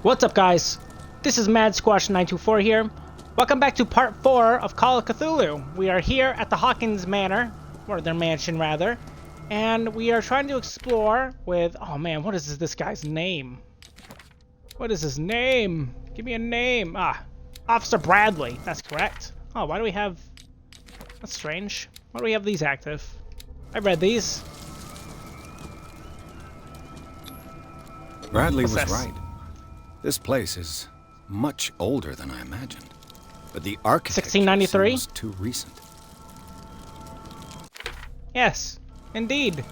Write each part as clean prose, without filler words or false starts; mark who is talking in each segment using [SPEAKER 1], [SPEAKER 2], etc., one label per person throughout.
[SPEAKER 1] What's up, guys? This is MadSquash924 here. Welcome back to part 4 of Call of Cthulhu. We are here at the Hawkins Manor, or their mansion rather, and we are trying to explore with... Oh man, what is this guy's name? What is his name? Give me a name. Officer Bradley. That's correct. Oh, why do we have... That's strange. Why do we have these active? I read these.
[SPEAKER 2] Bradley was right. This place is much older than I imagined. But the architecture
[SPEAKER 1] 1693?
[SPEAKER 2] seems too recent.
[SPEAKER 1] Yes, indeed.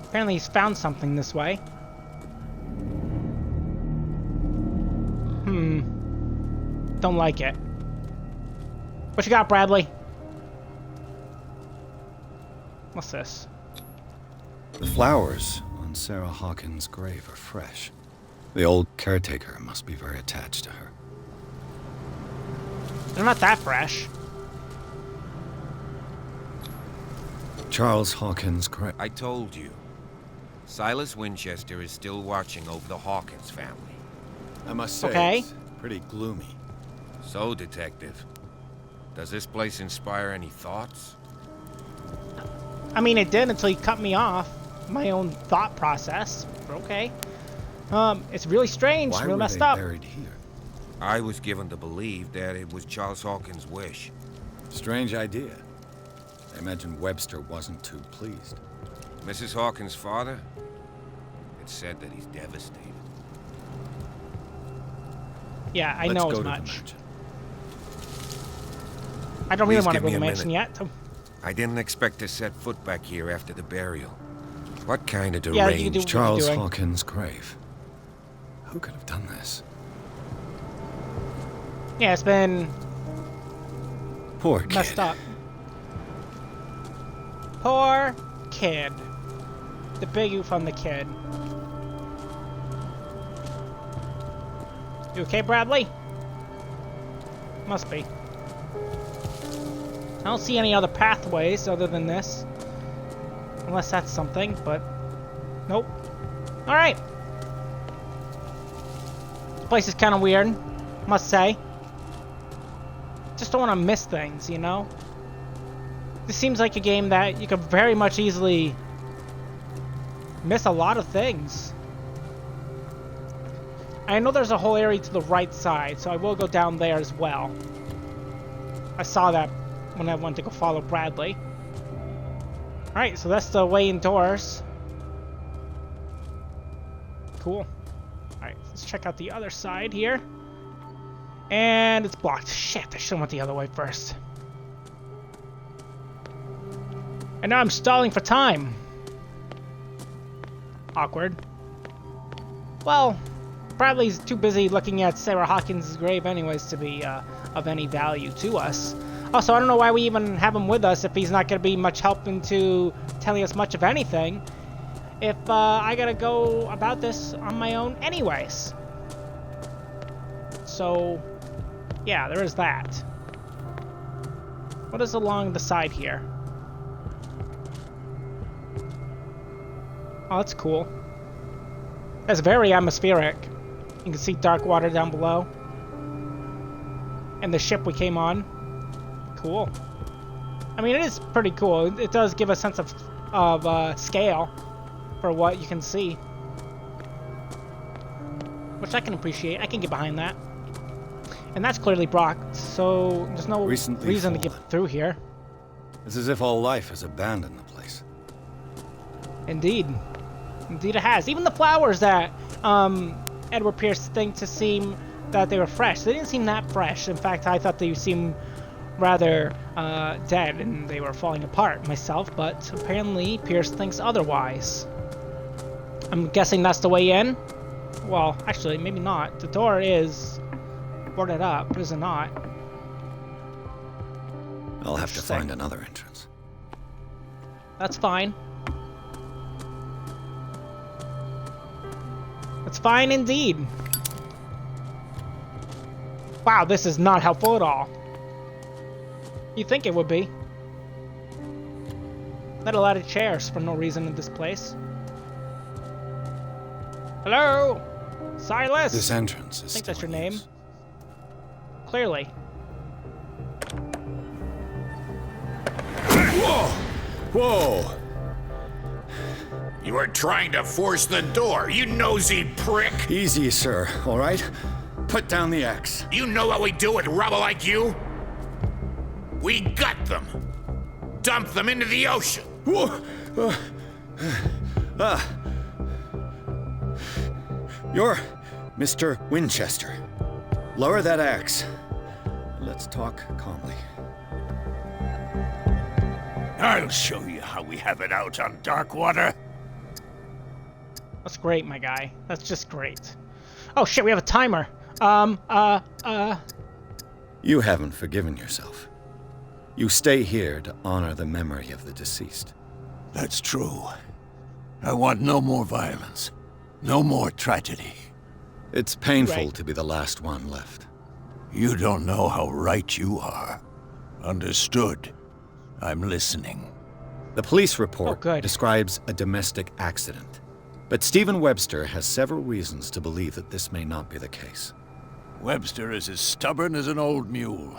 [SPEAKER 1] Apparently he's found something this way. Don't like it. What you got, Bradley? What's this?
[SPEAKER 2] The flowers on Sarah Hawkins' grave are fresh. The old caretaker must be very attached to her.
[SPEAKER 1] They're not that fresh.
[SPEAKER 2] Charles Hawkins' grave.
[SPEAKER 3] I told you. Silas Winchester is still watching over the Hawkins family.
[SPEAKER 2] I must say,
[SPEAKER 1] Okay.
[SPEAKER 2] it's pretty gloomy.
[SPEAKER 3] So, Detective, does this place inspire any thoughts?
[SPEAKER 1] I mean, it did until you cut me off. My own thought process. Okay. It's really strange.
[SPEAKER 2] Why
[SPEAKER 1] Real
[SPEAKER 2] were
[SPEAKER 1] messed
[SPEAKER 2] they
[SPEAKER 1] up.
[SPEAKER 2] buried here?
[SPEAKER 3] I was given to believe that it was Charles Hawkins' wish.
[SPEAKER 2] Strange idea. I imagine Webster wasn't too pleased.
[SPEAKER 3] Mrs. Hawkins' father? It's said that he's devastated.
[SPEAKER 1] Yeah, I
[SPEAKER 2] Let's
[SPEAKER 1] know
[SPEAKER 2] go
[SPEAKER 1] as
[SPEAKER 2] to the
[SPEAKER 1] much.
[SPEAKER 2] mansion.
[SPEAKER 1] I don't really
[SPEAKER 3] Please
[SPEAKER 1] want to
[SPEAKER 3] give
[SPEAKER 1] go
[SPEAKER 3] me
[SPEAKER 1] to the
[SPEAKER 3] a
[SPEAKER 1] mansion yet.
[SPEAKER 3] I didn't expect to set foot back here after the burial. What kind of
[SPEAKER 1] Yeah, you can
[SPEAKER 3] deranged...
[SPEAKER 1] do- What are
[SPEAKER 2] Charles
[SPEAKER 1] doing?
[SPEAKER 2] Hawkins' grave. Who could have done this?
[SPEAKER 1] Yeah, it's been
[SPEAKER 2] Poor kid.
[SPEAKER 1] messed up. Poor kid. The big oof on the kid. You okay, Bradley? Must be. I don't see any other pathways other than this. Unless that's something, but... Nope. Alright. This place is kind of weird, must say. Just don't want to miss things, you know? This seems like a game that you could very much easily miss a lot of things. I know there's a whole area to the right side, so I will go down there as well. I saw that when I went to go follow Bradley. Alright, so that's the way indoors. Cool. Alright, let's check out the other side here. And it's blocked. Shit, I should have went the other way first. And now I'm stalling for time. Awkward. Well, Bradley's too busy looking at Sarah Hawkins' grave anyways to be of any value to us. Also, I don't know why we even have him with us if he's not going to be much help into telling us much of anything. If I gotta go about this on my own anyways. So, yeah, there is that. What is along the side here? Oh, that's cool. That's very atmospheric. You can see dark water down below. And the ship we came on. Cool. I mean, it is pretty cool. It does give a sense of scale for what you can see. Which I can appreciate. I can get behind that. And that's clearly blocked, so there's no reason to get through here.
[SPEAKER 2] It's as if all life has abandoned the place.
[SPEAKER 1] Indeed. Indeed it has. Even the flowers that Edward Pierce think to seem that they were fresh. They didn't seem that fresh. In fact, I thought they seemed rather dead and they were falling apart myself, but apparently Pierce thinks otherwise. I'm guessing that's the way in? Well, actually, maybe not. The door is boarded up, is it not?
[SPEAKER 2] I'll have to find another entrance.
[SPEAKER 1] That's fine. That's fine indeed. Wow, this is not helpful at all. You'd think it would be. Not a lot of chairs for no reason in this place. Hello? Silas?
[SPEAKER 2] This entrance is
[SPEAKER 1] I think
[SPEAKER 2] still
[SPEAKER 1] that's your
[SPEAKER 2] in
[SPEAKER 1] name.
[SPEAKER 2] use.
[SPEAKER 1] Clearly.
[SPEAKER 4] Whoa!
[SPEAKER 2] Whoa!
[SPEAKER 4] You were trying to force the door, you nosy prick!
[SPEAKER 2] Easy, sir, all right? Put down the axe.
[SPEAKER 4] You know what we do with rubble like you? We gut them. Dump them into the ocean.
[SPEAKER 2] Whoa! You're Mr. Winchester. Lower that axe. Let's talk calmly.
[SPEAKER 4] I'll show you how we have it out on Darkwater.
[SPEAKER 1] That's great, my guy. That's just great. Oh shit, we have a timer.
[SPEAKER 2] You haven't forgiven yourself. You stay here to honor the memory of the deceased.
[SPEAKER 4] That's true. I want no more violence. No more tragedy.
[SPEAKER 2] It's painful
[SPEAKER 1] Right.
[SPEAKER 2] to be the last one left.
[SPEAKER 4] You don't know how right you are. Understood. I'm listening.
[SPEAKER 2] The police report
[SPEAKER 1] good.
[SPEAKER 2] describes a domestic accident. But Stephen Webster has several reasons to believe that this may not be the case.
[SPEAKER 4] Webster is as stubborn as an old mule.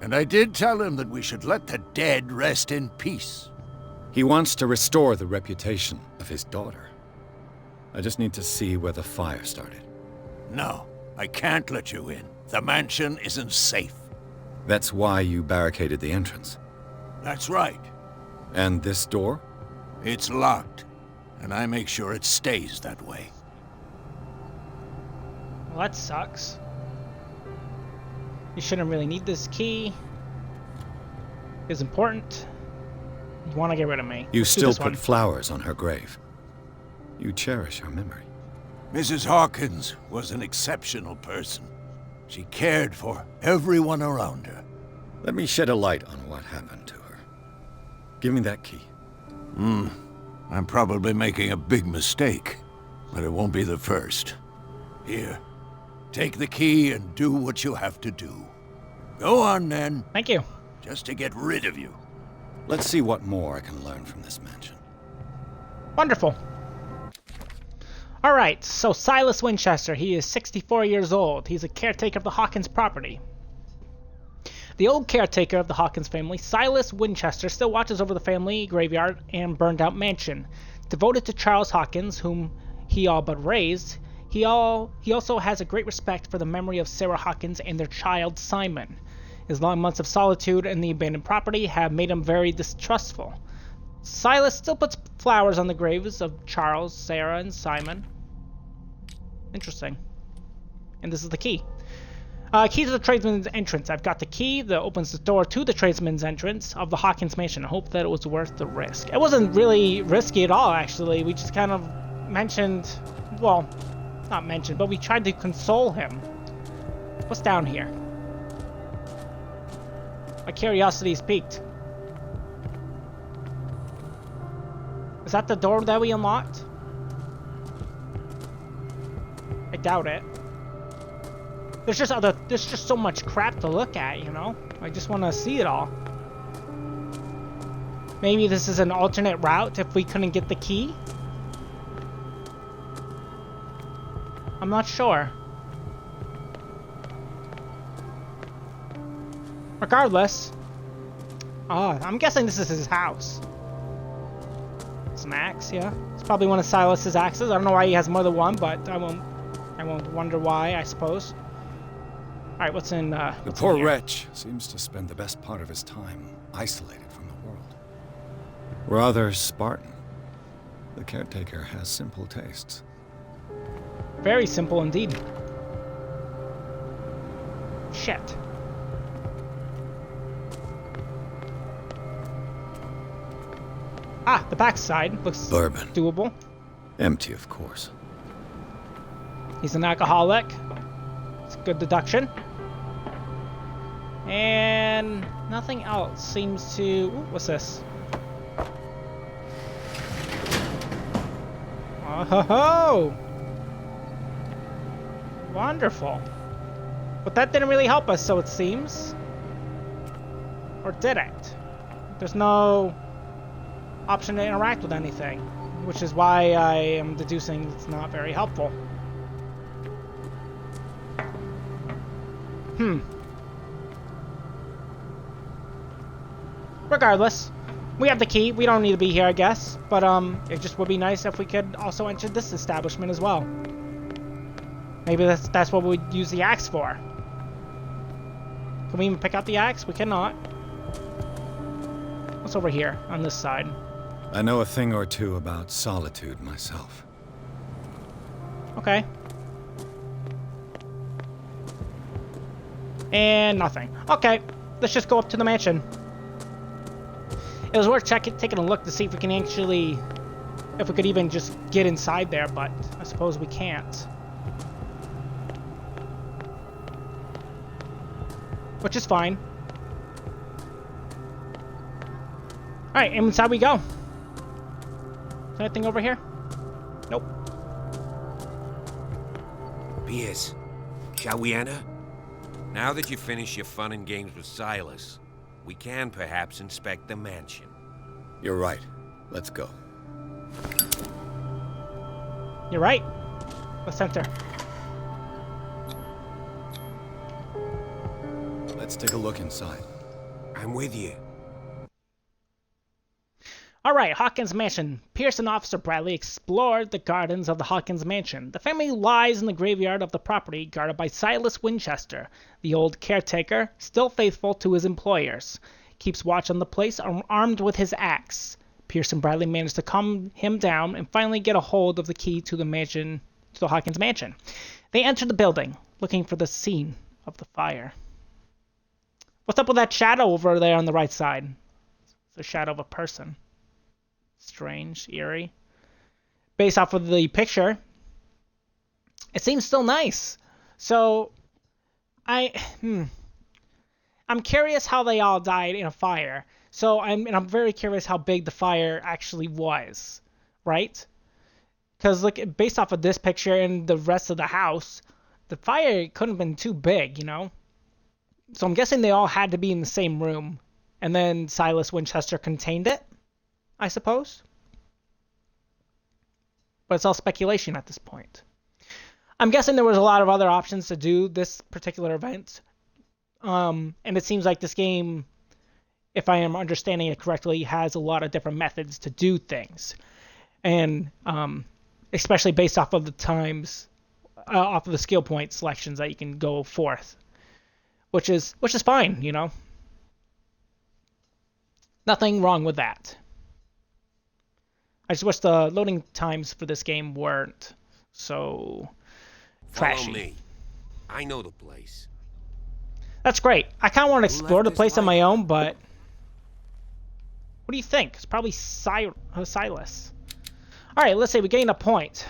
[SPEAKER 4] And I did tell him that we should let the dead rest in peace.
[SPEAKER 2] He wants to restore the reputation of his daughter. I just need to see where the fire started.
[SPEAKER 4] No, I can't let you in. The mansion isn't safe.
[SPEAKER 2] That's why you barricaded the entrance.
[SPEAKER 4] That's right.
[SPEAKER 2] And this door?
[SPEAKER 4] It's locked. And I make sure it stays that way.
[SPEAKER 1] Well, that sucks. You shouldn't really need this key. It's important. You want to get rid of me.
[SPEAKER 2] You
[SPEAKER 1] Let's do
[SPEAKER 2] still
[SPEAKER 1] this
[SPEAKER 2] put
[SPEAKER 1] one.
[SPEAKER 2] flowers on her grave. You cherish her memory.
[SPEAKER 4] Mrs. Hawkins was an exceptional person. She cared for everyone around her.
[SPEAKER 2] Let me shed a light on what happened to her. Give me that key.
[SPEAKER 4] I'm probably making a big mistake, but it won't be the first. Here, take the key and do what you have to do. Go on, then,
[SPEAKER 1] Thank you.
[SPEAKER 4] just to get rid of you.
[SPEAKER 2] Let's see what more I can learn from this mansion.
[SPEAKER 1] Wonderful. Alright, so Silas Winchester, he is 64 years old. He's a caretaker of the Hawkins property. The old caretaker of the Hawkins family, Silas Winchester, still watches over the family graveyard and burned out mansion. Devoted to Charles Hawkins, whom he all but raised, he also has a great respect for the memory of Sarah Hawkins and their child Simon. His long months of solitude in the abandoned property have made him very distrustful. Silas still puts flowers on the graves of Charles, Sarah, and Simon. Interesting. And this is the key. Key to the tradesman's entrance. I've got the key that opens the door to the tradesman's entrance of the Hawkins mansion. I hope that it was worth the risk. It wasn't really risky at all, actually. We just kind of mentioned, well, not mentioned, but we tried to console him. What's down here? My curiosity is piqued. Is that the door that we unlocked? I doubt it. There's just so much crap to look at, you know? I just want to see it all. Maybe this is an alternate route if we couldn't get the key? I'm not sure. Regardless. I'm guessing this is his house. It's an axe, yeah. It's probably one of Silas's axes. I don't know why he has more than one, but I won't wonder why, I suppose. Alright, what's in,
[SPEAKER 2] The
[SPEAKER 1] what's
[SPEAKER 2] poor
[SPEAKER 1] in here?
[SPEAKER 2] wretch seems to spend the best part of his time isolated from the world. Rather Spartan. The caretaker has simple tastes.
[SPEAKER 1] Very simple indeed. Shit. Ah, the backside looks
[SPEAKER 2] Bourbon.
[SPEAKER 1] doable.
[SPEAKER 2] Empty, of course.
[SPEAKER 1] He's an alcoholic. It's a good deduction. And nothing else seems to... Ooh, what's this? Oh ho ho! Wonderful. But that didn't really help us, so it seems. Or did it? There's no option to interact with anything. which is why I am deducing it's not very helpful. Regardless, we have the key. We don't need to be here, I guess. But it just would be nice if we could also enter this establishment as well. Maybe that's what we'd use the axe for. Can we even pick out the axe? We cannot. What's over here on this side?
[SPEAKER 2] I know a thing or two about solitude myself.
[SPEAKER 1] Okay. And nothing. Okay, let's just go up to the mansion. It was worth taking a look to see if we can actually, if we could even just get inside there, but I suppose we can't. Which is fine. Alright, inside we go. Is there anything over here? Nope.
[SPEAKER 3] Piers, shall we enter? Now that you've finished your fun and games with Silas, we can perhaps inspect the mansion.
[SPEAKER 2] You're right. Let's go.
[SPEAKER 1] You're right. Let's enter.
[SPEAKER 2] Let's take a look inside.
[SPEAKER 3] I'm with you.
[SPEAKER 1] Alright, Hawkins Mansion. Pierce and Officer Bradley explored the gardens of the Hawkins Mansion. The family lies in the graveyard of the property guarded by Silas Winchester, the old caretaker, still faithful to his employers. Keeps watch on the place armed with his axe. Pierce and Bradley managed to calm him down and finally get a hold of the key to the Hawkins Mansion. They entered the building, looking for the scene of the fire. What's up with that shadow over there on the right side? It's the shadow of a person. Strange, eerie. Based off of the picture, it seems still nice. So, I'm curious how they all died in a fire. So I'm very curious how big the fire actually was, right? Because like based off of this picture and the rest of the house, the fire couldn't have been too big, you know. So I'm guessing they all had to be in the same room, and then Silas Winchester contained it, I suppose. But it's all speculation at this point. I'm guessing there was a lot of other options to do this particular event. And it seems like this game, if I am understanding it correctly, has a lot of different methods to do things. And especially based off of the times, off of the skill point selections that you can go forth. Which is fine, you know. Nothing wrong with that. I just wish the loading times for this game weren't so trashy.
[SPEAKER 3] Follow me. I know the place.
[SPEAKER 1] That's great. I kind of want to explore the place on my own, but what do you think? It's probably Silas. All right, let's say we gain a point.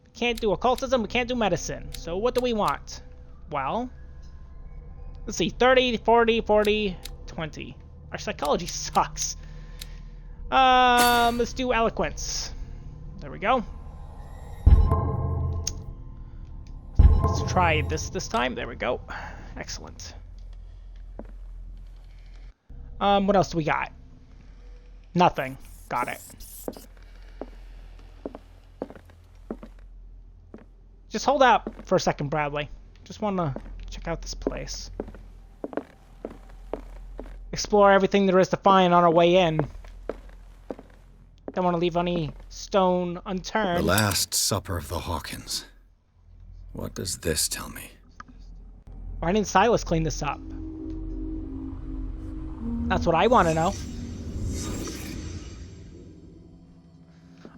[SPEAKER 1] We can't do occultism. We can't do medicine. So what do we want? Well, let's see. 30, 40, 40, 20. Our psychology sucks. Let's do eloquence. There we go. Let's try this time. There we go. Excellent. What else do we got? Nothing. Got it. Just hold out for a second, Bradley. Just want to check out this place. Explore everything there is to find on our way in. Don't want to leave any stone unturned.
[SPEAKER 2] The Last Supper of the Hawkins. What does this tell me?
[SPEAKER 1] Why didn't Silas clean this up? That's what I want to know.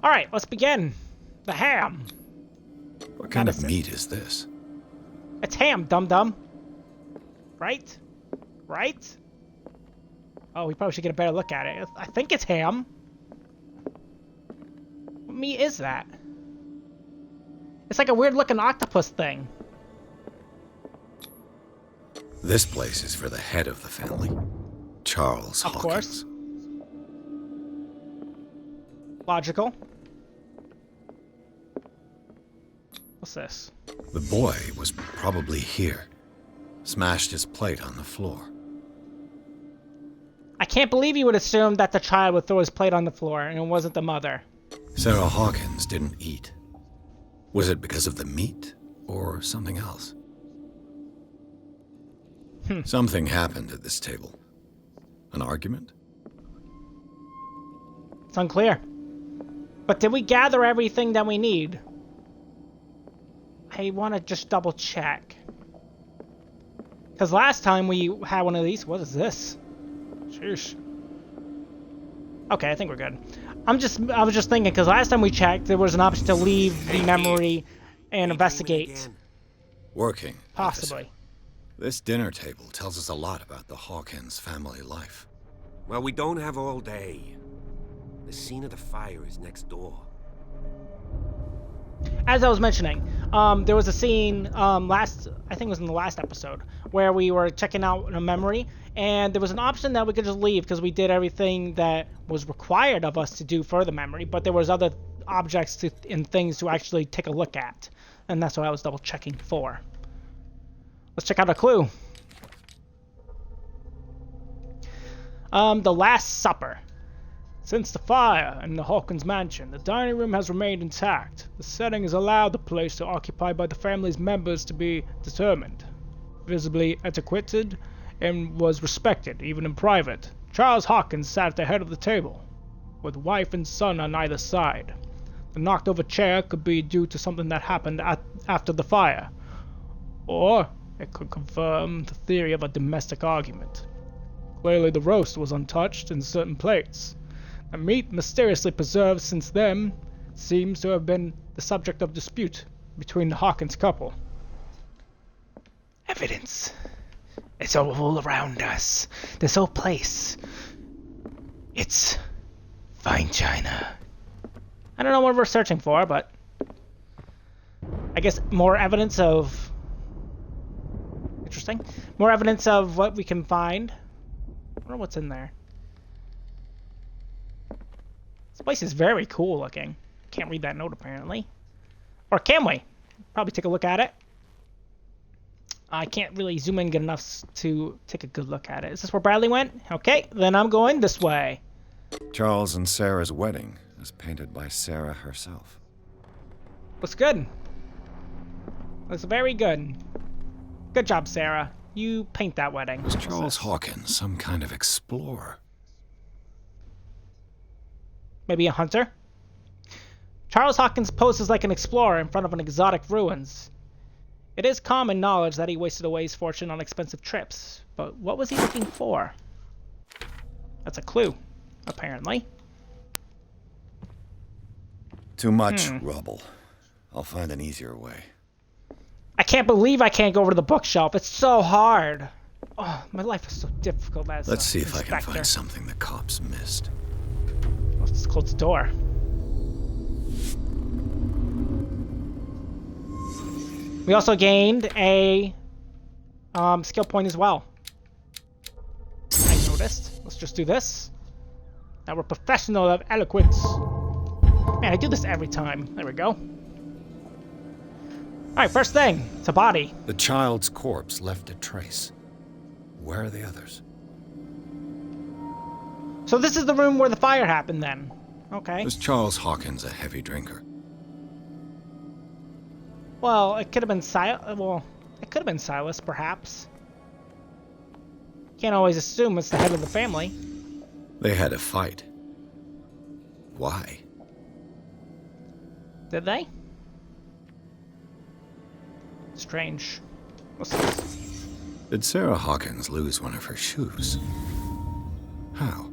[SPEAKER 1] Alright, let's begin. The ham.
[SPEAKER 2] What kind of meat is this?
[SPEAKER 1] It's ham, dum-dum. Right? Right? Oh, we probably should get a better look at it. I think it's ham. What meat is that? It's like a weird-looking octopus thing.
[SPEAKER 2] This place is for the head of the family, Charles Hawkins.
[SPEAKER 1] Of course. Logical. What's this?
[SPEAKER 2] The boy was probably here. Smashed his plate on the floor.
[SPEAKER 1] I can't believe you would assume that the child would throw his plate on the floor and it wasn't the mother.
[SPEAKER 2] Sarah Hawkins didn't eat. Was it because of the meat, or something else? Something happened at this table. An argument?
[SPEAKER 1] It's unclear. But did we gather everything that we need? I want to just double check. Because last time we had one of these, what is this? Sheesh. Okay, I think we're good. I was just thinking, because last time we checked, there was an option to leave the memory and investigate.
[SPEAKER 2] Working.
[SPEAKER 1] Possibly.
[SPEAKER 2] Officer. This dinner table tells us a lot about the Hawkins family life.
[SPEAKER 3] Well, we don't have all day. The scene of the fire is next door.
[SPEAKER 1] As I was mentioning, there was a scene I think it was in the last episode, where we were checking out a memory, and there was an option that we could just leave because we did everything that was required of us to do for the memory, but there was other objects and things to actually take a look at, and that's what I was double checking for. Let's check out a clue. The Last Supper. Since the fire in the Hawkins mansion, the dining room has remained intact. The setting has allowed the place to occupy by the family's members to be determined, visibly etiquetted, and was respected, even in private. Charles Hawkins sat at the head of the table, with wife and son on either side. The knocked-over chair could be due to something that happened after the fire, or it could confirm the theory of a domestic argument. Clearly the roast was untouched in certain plates. The meat mysteriously preserved since then seems to have been the subject of dispute between the Hawkins couple. Evidence. It's all around us. This whole place. It's fine china. I don't know what we're searching for, but I guess more evidence of... Interesting. More evidence of what we can find. I wonder what's in there. This place is very cool looking. Can't read that note apparently. Or can we? Probably take a look at it. I can't really zoom in good enough to take a good look at it. Is this where Bradley went? Okay, then I'm going this way.
[SPEAKER 2] Charles and Sarah's wedding is painted by Sarah herself.
[SPEAKER 1] Looks good. Looks very good. Good job, Sarah. You paint that wedding.
[SPEAKER 2] Was Charles Hawkins some kind of explorer?
[SPEAKER 1] Maybe a hunter? Charles Hawkins poses like an explorer in front of an exotic ruins. It is common knowledge that he wasted away his fortune on expensive trips, but what was he looking for? That's a clue, apparently.
[SPEAKER 2] Too much rubble. I'll find an easier way.
[SPEAKER 1] I can't believe I can't go over to the bookshelf. It's so hard. Oh, my life is so difficult as
[SPEAKER 2] Let's see if I can
[SPEAKER 1] inspector.
[SPEAKER 2] find something the cops missed.
[SPEAKER 1] Let's close the door. We also gained a skill point as well. I noticed. Let's just do this. Now we're professional of eloquence. Man, I do this every time. There we go. Alright, first thing. It's a body.
[SPEAKER 2] The child's corpse left a trace. Where are the others?
[SPEAKER 1] So this is the room where the fire happened then. Okay.
[SPEAKER 2] Was Charles Hawkins a heavy drinker?
[SPEAKER 1] Well, it could have been Silas, perhaps. Can't always assume it's the head of the family.
[SPEAKER 2] They had a fight. Why?
[SPEAKER 1] Did they? Strange. What's this?
[SPEAKER 2] Did Sarah Hawkins lose one of her shoes? How?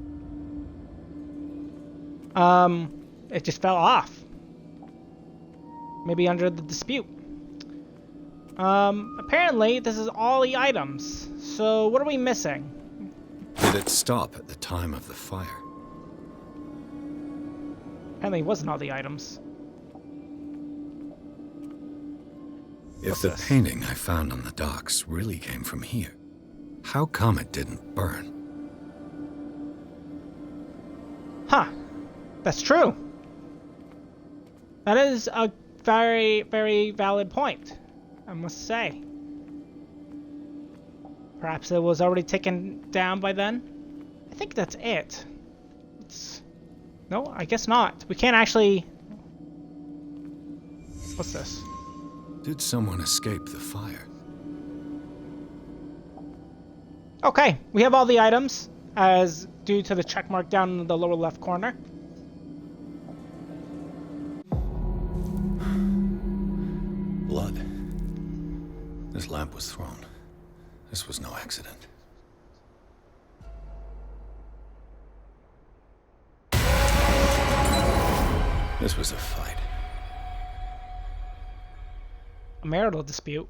[SPEAKER 1] It just fell off. Maybe under the dispute. Apparently this is all the items. So what are we missing?
[SPEAKER 2] Did it stop at the time of the fire?
[SPEAKER 1] Apparently it wasn't all the items.
[SPEAKER 2] If
[SPEAKER 1] What's
[SPEAKER 2] the
[SPEAKER 1] this?
[SPEAKER 2] painting I found on the docks really came from here, how come it didn't burn?
[SPEAKER 1] Huh. That's true. That is a very, very valid point, I must say. Perhaps it was already taken down by then? I think that's it. No, I guess not. We can't actually... What's this?
[SPEAKER 2] Did someone escape the fire?
[SPEAKER 1] Okay, we have all the items, as due to the check mark down in the lower left corner.
[SPEAKER 2] Blood. This lamp was thrown. This was no accident. This was a fight.
[SPEAKER 1] A marital dispute.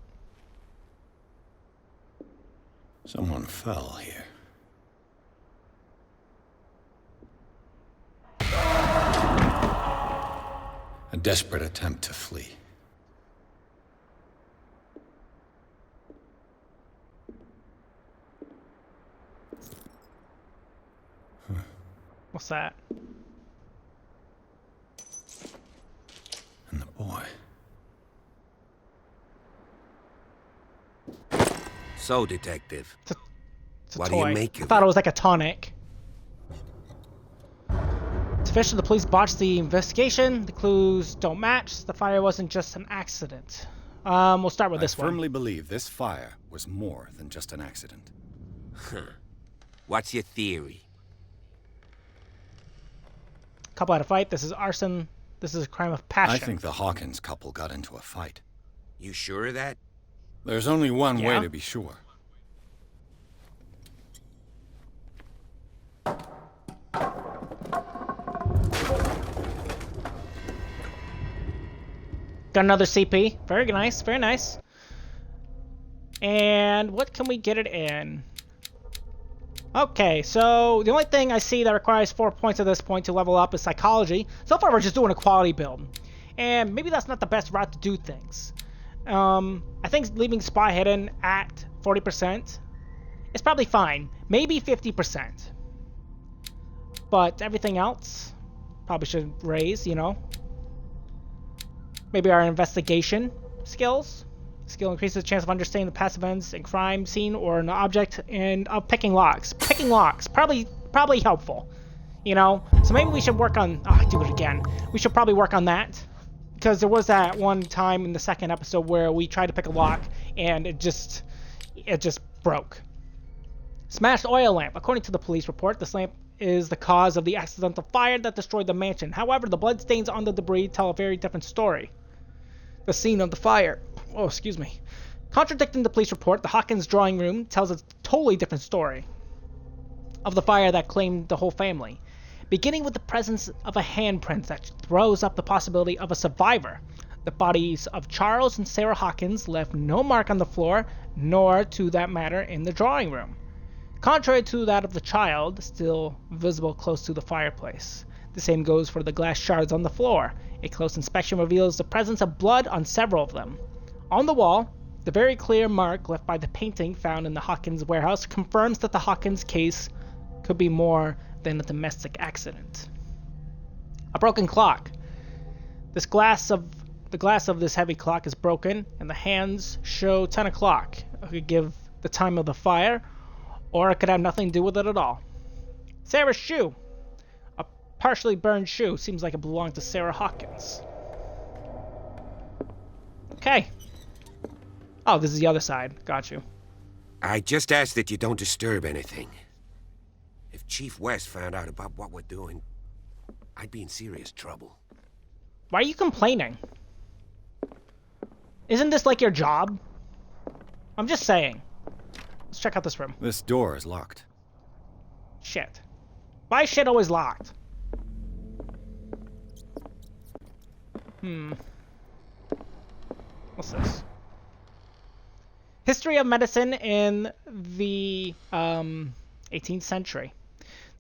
[SPEAKER 2] Someone fell here. A desperate attempt to flee.
[SPEAKER 1] What's that?
[SPEAKER 2] And the boy.
[SPEAKER 3] So, Detective,
[SPEAKER 1] It's a
[SPEAKER 3] what
[SPEAKER 1] toy.
[SPEAKER 3] do you make
[SPEAKER 1] I
[SPEAKER 3] of
[SPEAKER 1] thought
[SPEAKER 3] it?
[SPEAKER 1] it was like a tonic. It's official, the police botched the investigation. The clues don't match. The fire wasn't just an accident. We'll start with this
[SPEAKER 2] I
[SPEAKER 1] one.
[SPEAKER 2] firmly believe this fire was more than just an accident.
[SPEAKER 3] What's your theory?
[SPEAKER 1] Couple had a fight. This is arson. This is a crime of passion.
[SPEAKER 2] I think the Hawkins couple got into a fight.
[SPEAKER 3] You sure of that?
[SPEAKER 2] There's only one way
[SPEAKER 1] Yeah?
[SPEAKER 2] to be sure.
[SPEAKER 1] Got another CP. Very nice. Very nice. And what can we get it in? Okay, so the only thing I see that requires 4 points at this point to level up is psychology. So far, we're just doing a quality build. And maybe that's not the best route to do things. I think leaving spy hidden at 40% is probably fine. Maybe 50%. But everything else probably should raise, you know. Maybe our investigation skills. Skill increases the chance of understanding the past events and crime scene or an object, and of picking locks. Picking locks, probably helpful, you know. So maybe we should work on. Oh, I do it again. We should probably work on that, because there was that one time in the second episode where we tried to pick a lock and it just broke. Smashed oil lamp. According to the police report, this lamp is the cause of the accidental fire that destroyed the mansion. However, the bloodstains on the debris tell a very different story. The scene of the fire. Oh, excuse me. Contradicting the police report, the Hawkins drawing room tells a totally different story of the fire that claimed the whole family, beginning with the presence of a handprint that throws up the possibility of a survivor. The bodies of Charles and Sarah Hawkins left no mark on the floor, nor, to that matter, in the drawing room, contrary to that of the child, still visible close to the fireplace. The same goes for the glass shards on the floor. A close inspection reveals the presence of blood on several of them. On the wall, the very clear mark left by the painting found in the Hawkins warehouse confirms that the Hawkins case could be more than a domestic accident. A broken clock. The glass of this heavy clock is broken, and the hands show 10 o'clock. It could give the time of the fire, or it could have nothing to do with it at all. Sarah's shoe. A partially burned shoe. Seems like it belonged to Sarah Hawkins. Okay. Oh, this is the other side. Got you.
[SPEAKER 3] I just ask that you don't disturb anything. If Chief West found out about what we're doing, I'd be in serious trouble.
[SPEAKER 1] Why are you complaining? Isn't this like your job? I'm just saying. Let's check out this room.
[SPEAKER 2] This door is locked.
[SPEAKER 1] Shit. Why is shit always locked? What's this? History of medicine in the 18th century.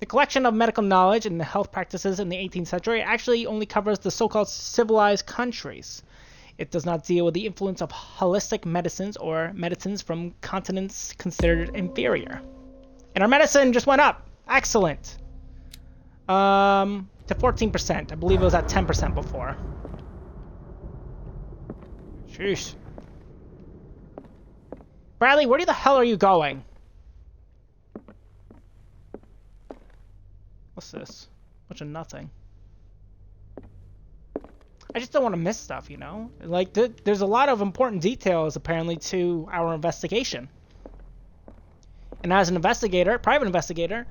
[SPEAKER 1] The collection of medical knowledge and the health practices in the 18th century actually only covers the so-called civilized countries. It does not deal with the influence of holistic medicines or medicines from continents considered inferior. And our medicine just went up. Excellent. To 14%. I believe it was at 10% before. Sheesh. Bradley, where the hell are you going? What's this? Bunch of nothing. I just don't want to miss stuff, you know? Like, there's a lot of important details, apparently, to our investigation. And as an investigator, private investigator,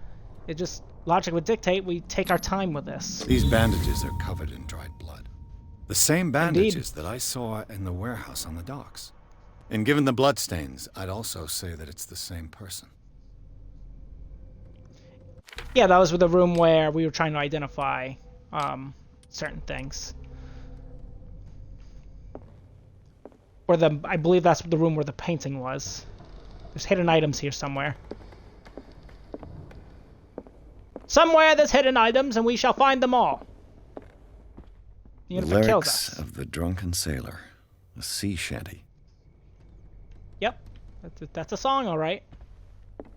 [SPEAKER 1] it just, logic would dictate we take our time with this.
[SPEAKER 2] These bandages are covered in dried blood. The same bandages
[SPEAKER 1] Indeed.
[SPEAKER 2] that I saw in the warehouse on the docks. And given the bloodstains, I'd also say that it's the same person.
[SPEAKER 1] Yeah, that was with the room where we were trying to identify certain things. I believe that's the room where the painting was. There's hidden items here somewhere. Somewhere there's hidden items, and we shall find them all. Even if it kills
[SPEAKER 2] Lyrics
[SPEAKER 1] us.
[SPEAKER 2] of the Drunken Sailor, a sea shanty.
[SPEAKER 1] Yep, that's a song, all right. Can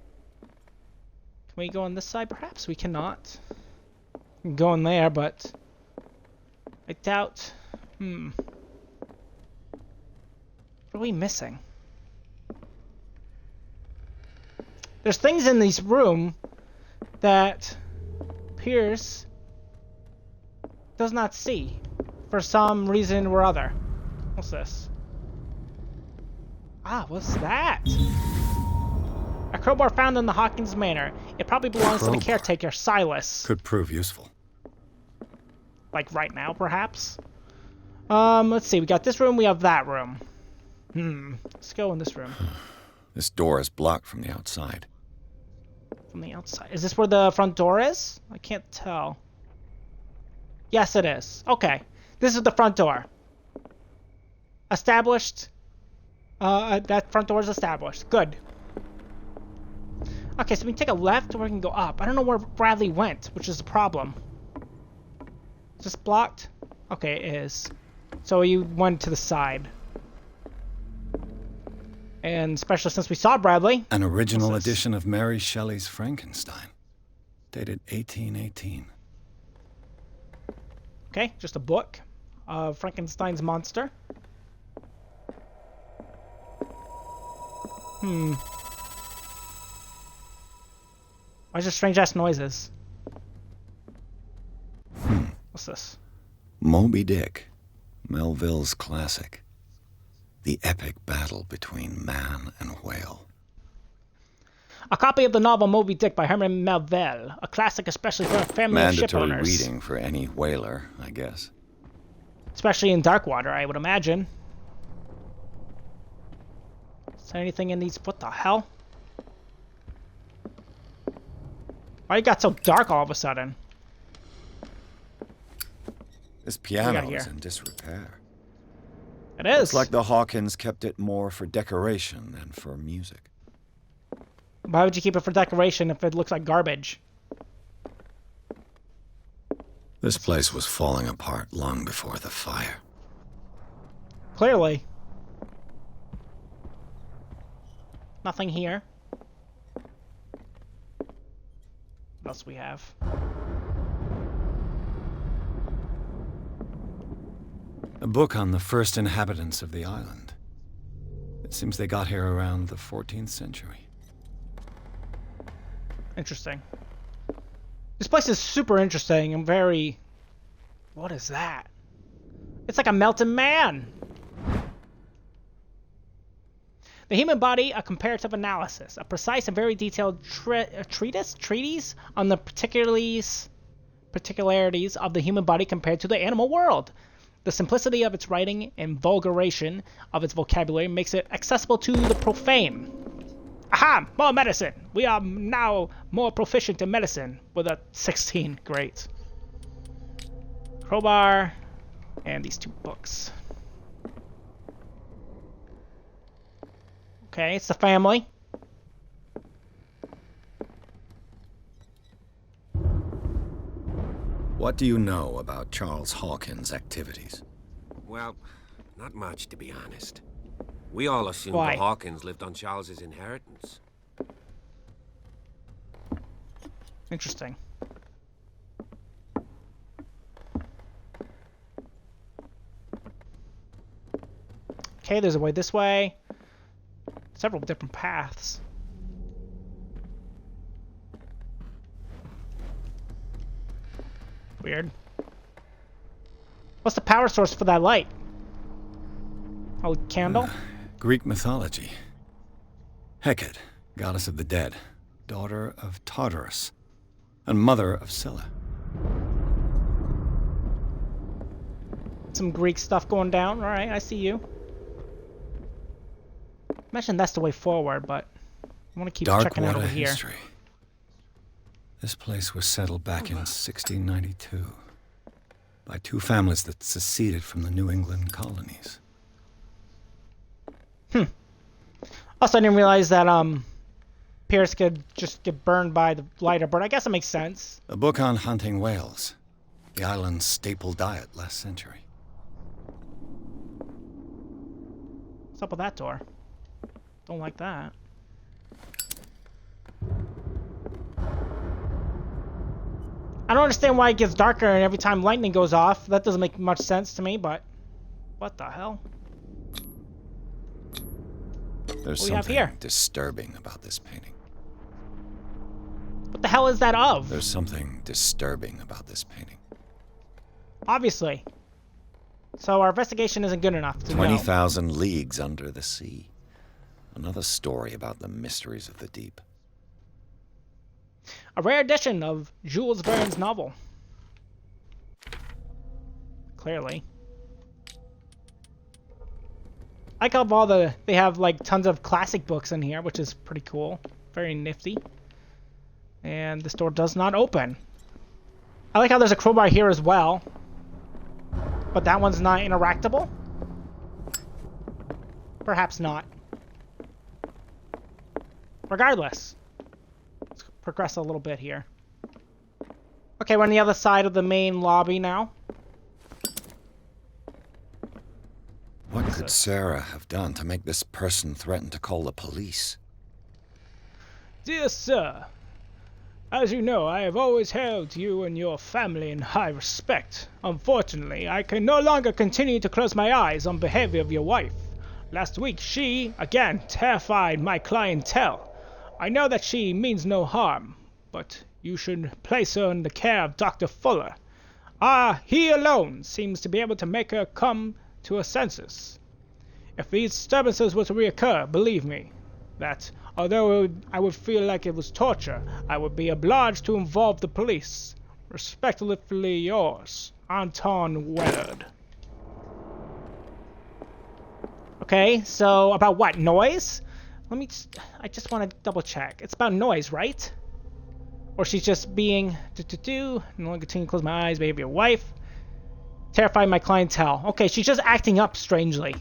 [SPEAKER 1] we go on this side? Perhaps we cannot. We can go in there, but I doubt. What are we missing? There's things in this room that Pierce does not see for some reason or other. What's this? Ah, what's that? A crowbar found in the Hawkins Manor. It probably belongs to the
[SPEAKER 2] Crowbar.
[SPEAKER 1] caretaker, Silas.
[SPEAKER 2] Could prove useful.
[SPEAKER 1] Like right now, perhaps? Let's see. We got this room, we have that room. Let's go in this room.
[SPEAKER 2] This door is blocked from the outside.
[SPEAKER 1] From the outside. Is this where the front door is? I can't tell. Yes, it is. Okay. This is the front door. Established. That front door is established. Good. Okay, so we can take a left or we can go up. I don't know where Bradley went, which is the problem. Is this blocked? Okay, it is. So you went to the side. And especially since we saw Bradley.
[SPEAKER 2] An original
[SPEAKER 1] What's this?
[SPEAKER 2] edition of Mary Shelley's Frankenstein, dated 1818.
[SPEAKER 1] Okay, just a book of Frankenstein's monster. Why is there strange ass noises? What's this?
[SPEAKER 2] Moby Dick, Melville's classic. The epic battle between man and whale.
[SPEAKER 1] A copy of the novel Moby Dick by Herman Melville, a classic especially for a family of ship
[SPEAKER 2] Mandatory
[SPEAKER 1] owners.
[SPEAKER 2] reading for any whaler, I guess.
[SPEAKER 1] Especially in dark water, I would imagine. Is there anything in these? What the hell? Why it got so dark all of a sudden?
[SPEAKER 2] This
[SPEAKER 1] got
[SPEAKER 2] piano
[SPEAKER 1] here?
[SPEAKER 2] is in disrepair.
[SPEAKER 1] It is.
[SPEAKER 2] It's like the Hawkins kept it more for decoration than for music.
[SPEAKER 1] Why would you keep it for decoration if it looks like garbage?
[SPEAKER 2] This place was falling apart long before the fire.
[SPEAKER 1] Clearly. Nothing here. What else we have?
[SPEAKER 2] A book on the first inhabitants of the island. It seems they got here around the 14th century.
[SPEAKER 1] Interesting. This place is super interesting and very... What is that? It's like a melted man! The Human Body, a comparative analysis. A precise and very detailed treatise on the particularities of the human body compared to the animal world. The simplicity of its writing and vulgarization of its vocabulary makes it accessible to the profane. Aha! More medicine! We are now more proficient in medicine with a 16. Great. Crowbar. And these 2 books. Okay, it's the family.
[SPEAKER 2] What do you know about Charles Hawkins' activities?
[SPEAKER 3] Well, not much, to be honest. We all assumed
[SPEAKER 1] Why?
[SPEAKER 3] the Hawkins lived on Charles's inheritance.
[SPEAKER 1] Interesting. Okay, there's a way this way. Several different paths. Weird. What's the power source for that light? A candle?
[SPEAKER 2] Greek mythology. Hecate, goddess of the dead, daughter of Tartarus, and mother of Scylla.
[SPEAKER 1] Some Greek stuff going down. Alright, I see you. Imagine that's the way forward, but I want to keep checking out over here.
[SPEAKER 2] History. This place was settled back in 1692 by two families that seceded from the New England colonies.
[SPEAKER 1] Also, I didn't realize that Pierce could just get burned by the lighter, but I guess it makes sense.
[SPEAKER 2] A book on hunting whales, the island's staple diet last century.
[SPEAKER 1] What's up with that door? Don't like that. I don't understand why it gets darker and every time lightning goes off. That doesn't make much sense to me, but what the hell?
[SPEAKER 2] There's
[SPEAKER 1] What do we have
[SPEAKER 2] something
[SPEAKER 1] here?
[SPEAKER 2] disturbing about this painting.
[SPEAKER 1] What the hell is that of?
[SPEAKER 2] There's something disturbing about this painting.
[SPEAKER 1] Obviously. So our investigation isn't good enough to know.
[SPEAKER 2] 20,000 leagues under the sea. Another story about the mysteries of the deep.
[SPEAKER 1] A rare edition of Jules Verne's novel. Clearly. I like how they have like tons of classic books in here, which is pretty cool. Very nifty. And this door does not open. I like how there's a crowbar here as well. But that one's not interactable? Perhaps not. Regardless. Let's progress a little bit here. Okay, we're on the other side of the main lobby now.
[SPEAKER 2] What could Sarah have done to make this person threaten to call the police?
[SPEAKER 1] Dear sir, as you know, I have always held you and your family in high respect. Unfortunately, I can no longer continue to close my eyes on behavior of your wife. Last week, she, again, terrified my clientele. I know that she means no harm, but you should place her in the care of Dr. Fuller. He alone seems to be able to make her come to her senses. If these disturbances were to reoccur, believe me, that although I would feel like it was torture, I would be obliged to involve the police. Respectfully yours, Anton Willard. Okay, so about what? Noise? I just want to double check. It's about noise, right? Or she's just being no longer continue to close my eyes, baby, your wife. Terrify my clientele. Okay, she's just acting up strangely.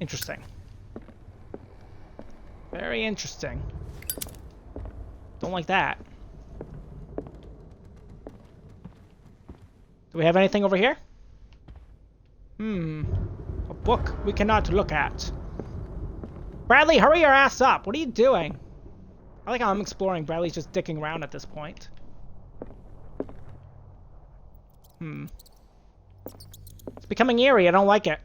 [SPEAKER 1] Interesting. Very interesting. Don't like that. Do we have anything over here? A book we cannot look at. Bradley, hurry your ass up. What are you doing? I like how I'm exploring. Bradley's just dicking around at this point. It's becoming eerie. I don't like it.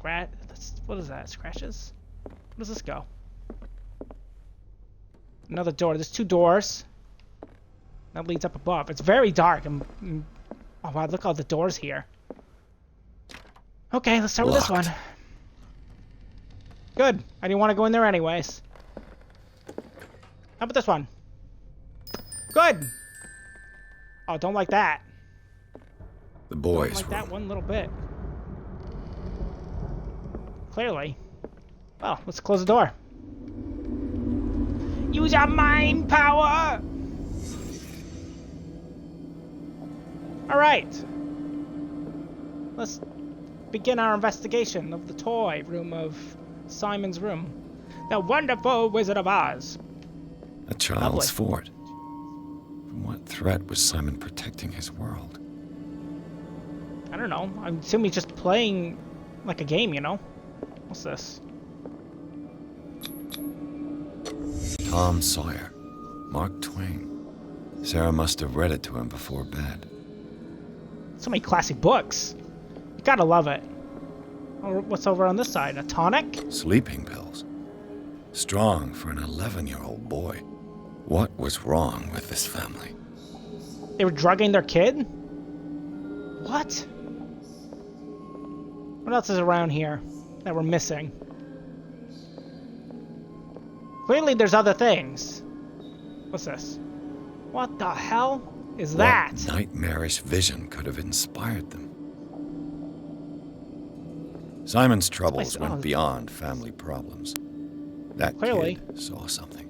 [SPEAKER 1] What is that? Scratches? Where does this go? Another door. There's two doors. That leads up above. It's very dark. Oh wow, look at all the doors here. Okay, let's start with this one. Good. I didn't want to go in there anyways. How about this one? Good. Oh, don't like that.
[SPEAKER 2] The boys'
[SPEAKER 1] Don't like that one little bit. Clearly. Well, let's close the door. Use your mind power! Alright. Let's begin our investigation of the toy room of Simon's room. The wonderful Wizard of Oz.
[SPEAKER 2] A child's fort. From what threat was Simon protecting his world?
[SPEAKER 1] I don't know. I'm assuming he's just playing like a game, you know? What's this?
[SPEAKER 2] Tom Sawyer. Mark Twain. Sarah must have read it to him before bed.
[SPEAKER 1] So many classic books. You gotta love it. Oh, what's over on this side? A tonic?
[SPEAKER 2] Sleeping pills. Strong for an 11-year-old boy. What was wrong with this family?
[SPEAKER 1] They were drugging their kid? What? What else is around here that we're missing? Clearly there's other things. What's this? What the hell is that?
[SPEAKER 2] What nightmarish vision could have inspired them? Simon's troubles went beyond family problems. That kid saw something.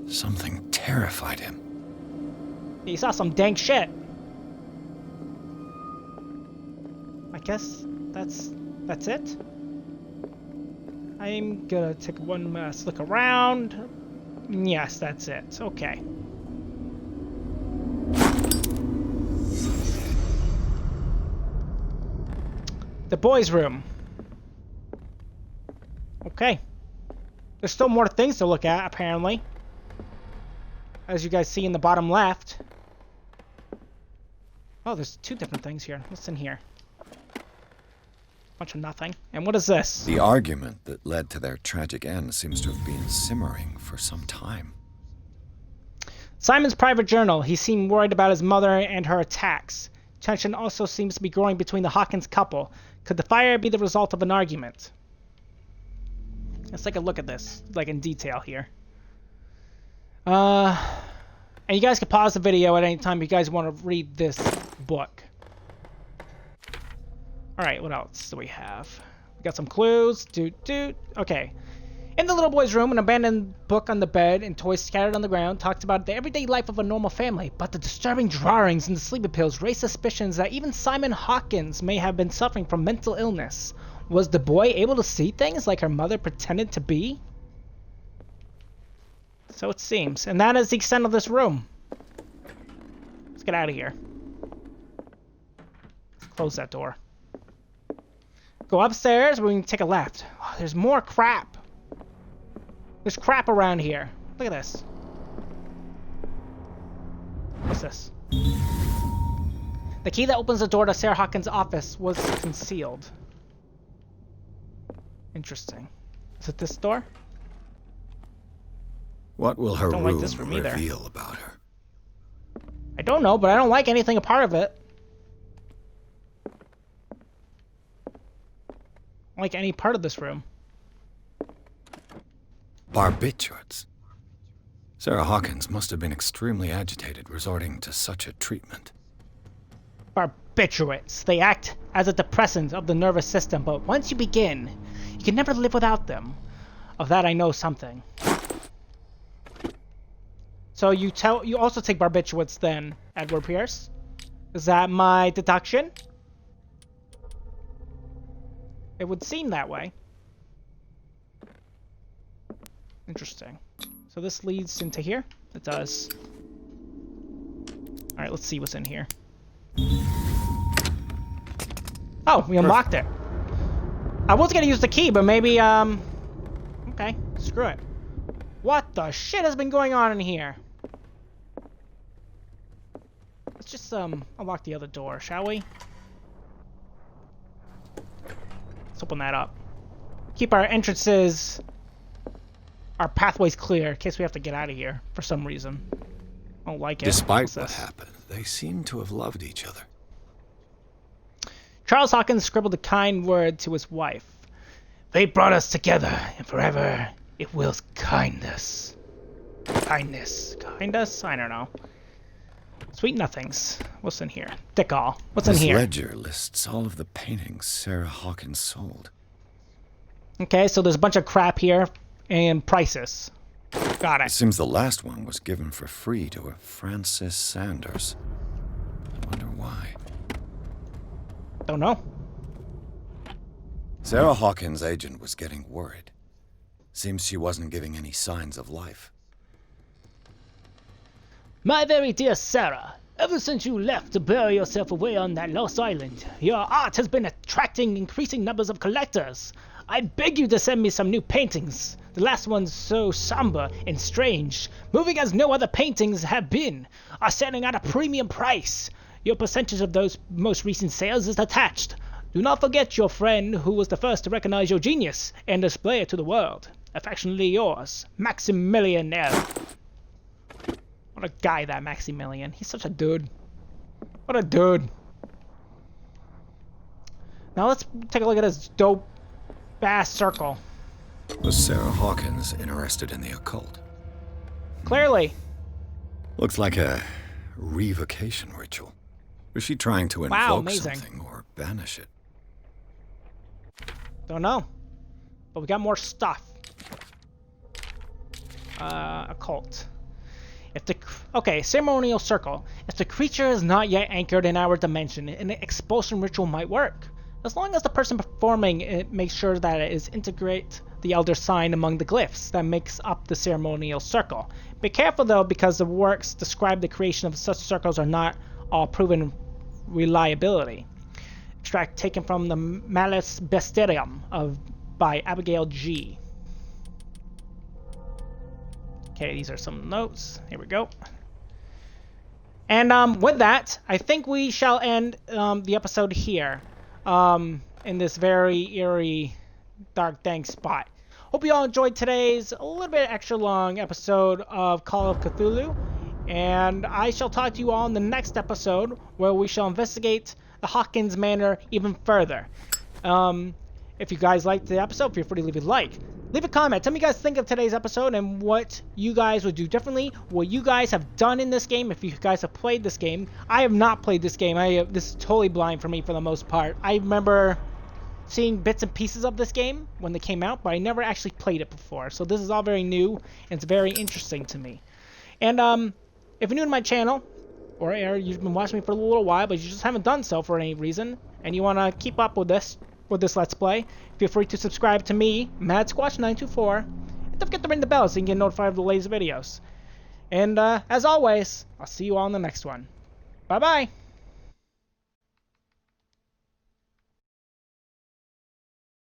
[SPEAKER 2] Something terrified him.
[SPEAKER 1] He saw some dank shit. I guess that's it. I'm gonna take one last look around. Yes, that's it. Okay. The boys' room. Okay. There's still more things to look at, apparently. As you guys see in the bottom left. Oh, there's two different things here. What's in here? Bunch of nothing. And what is this?
[SPEAKER 2] The argument that led to their tragic end seems to have been simmering for some time.
[SPEAKER 1] Simon's private journal. He seemed worried about his mother and her attacks. Tension also seems to be growing between the Hawkins couple. Could the fire be the result of an argument? Let's take a look at this, like in detail here. And you guys can pause the video at any time if you guys want to read this book. Alright, what else do we have? We got some clues. Okay. In the little boy's room, an abandoned book on the bed and toys scattered on the ground talks about the everyday life of a normal family, but the disturbing drawings and the sleeping pills raise suspicions that even Simon Hawkins may have been suffering from mental illness. Was the boy able to see things like her mother pretended to be? So it seems. And that is the extent of this room. Let's get out of here. Close that door. Go upstairs, we can take a left. Oh, there's more crap. There's crap around here. Look at this. What's this? The key that opens the door to Sarah Hawkins' office was concealed. Interesting. Is it this door?
[SPEAKER 2] What will her room
[SPEAKER 1] reveal
[SPEAKER 2] reveal about her?
[SPEAKER 1] I don't know, but I don't like anything a part of it. I don't like any part of this room.
[SPEAKER 2] Barbiturates. Sarah Hawkins must have been extremely agitated resorting to such a treatment.
[SPEAKER 1] Barbiturates. They act as a depressant of the nervous system, but once you begin, you can never live without them. Of that I know something. So you also take barbiturates then, Edward Pierce? Is that my deduction? It would seem that way. Interesting. So this leads into here? It does. Alright, let's see what's in here. Oh, we unlocked it. I was gonna use the key, but maybe, okay, screw it. What the shit has been going on in here? Let's just, unlock the other door, shall we? Let's open that up. Keep our entrances, our pathways clear in case we have to get out of here for some reason. I don't like it.
[SPEAKER 2] Despite what happened, they seem to have loved each other.
[SPEAKER 1] Charles Hawkins scribbled a kind word to his wife. They brought us together, and forever it wills kindness. Kindness. Kindness? I don't know. Sweet nothings. What's in here? Dick all. What's in here?
[SPEAKER 2] This ledger lists all of the paintings Sarah Hawkins sold.
[SPEAKER 1] Okay, so there's a bunch of crap here and prices. Got it.
[SPEAKER 2] It seems the last one was given for free to a Francis Sanders. I wonder why.
[SPEAKER 1] Don't know.
[SPEAKER 2] Sarah Hawkins' agent was getting worried. Seems she wasn't giving any signs of life.
[SPEAKER 1] My very dear Sarah, ever since you left to bury yourself away on that lost island, your art has been attracting increasing numbers of collectors. I beg you to send me some new paintings. The last ones, so somber and strange, moving as no other paintings have been, are selling at a premium price. Your percentage of those most recent sales is attached. Do not forget your friend who was the first to recognize your genius and display it to the world. Affectionately yours, Maximilian L. What a guy, that Maximilian. He's such a dude. What a dude. Now let's take a look at this dope ass circle.
[SPEAKER 2] Was Sarah Hawkins interested in the occult?
[SPEAKER 1] Clearly.
[SPEAKER 2] Looks like a revocation ritual. Was she trying to
[SPEAKER 1] Wow,
[SPEAKER 2] invoke
[SPEAKER 1] amazing.
[SPEAKER 2] something or banish it?
[SPEAKER 1] Don't know. But we got more stuff. Occult. Okay, ceremonial circle. If the creature is not yet anchored in our dimension, an expulsion ritual might work. As long as the person performing it makes sure that it is integrate the elder sign among the glyphs that makes up the ceremonial circle. Be careful though, because the works describe the creation of such circles are not all proven reliability. Extract taken from the Malus Bestiarium by Abigail G. Okay, these are some notes. Here we go. And with that, I think we shall end the episode here. In this very eerie, dark, dank spot. Hope you all enjoyed today's a little bit extra long episode of Call of Cthulhu. And I shall talk to you all in the next episode, where we shall investigate the Hawkins Manor even further. If you guys liked the episode, feel free to leave a like. Leave a comment. Tell me what you guys think of today's episode and what you guys would do differently. What you guys have done in this game, if you guys have played this game. I have not played this game. This is totally blind for me for the most part. I remember seeing bits and pieces of this game when they came out, but I never actually played it before. So this is all very new, and it's very interesting to me. And if you're new to my channel, or you've been watching me for a little while, but you just haven't done so for any reason, and you want to keep up with this Let's Play, feel free to subscribe to me, MadSquatch924, and don't forget to ring the bell so you can get notified of the latest videos. And as always, I'll see you all in the next one. Bye-bye!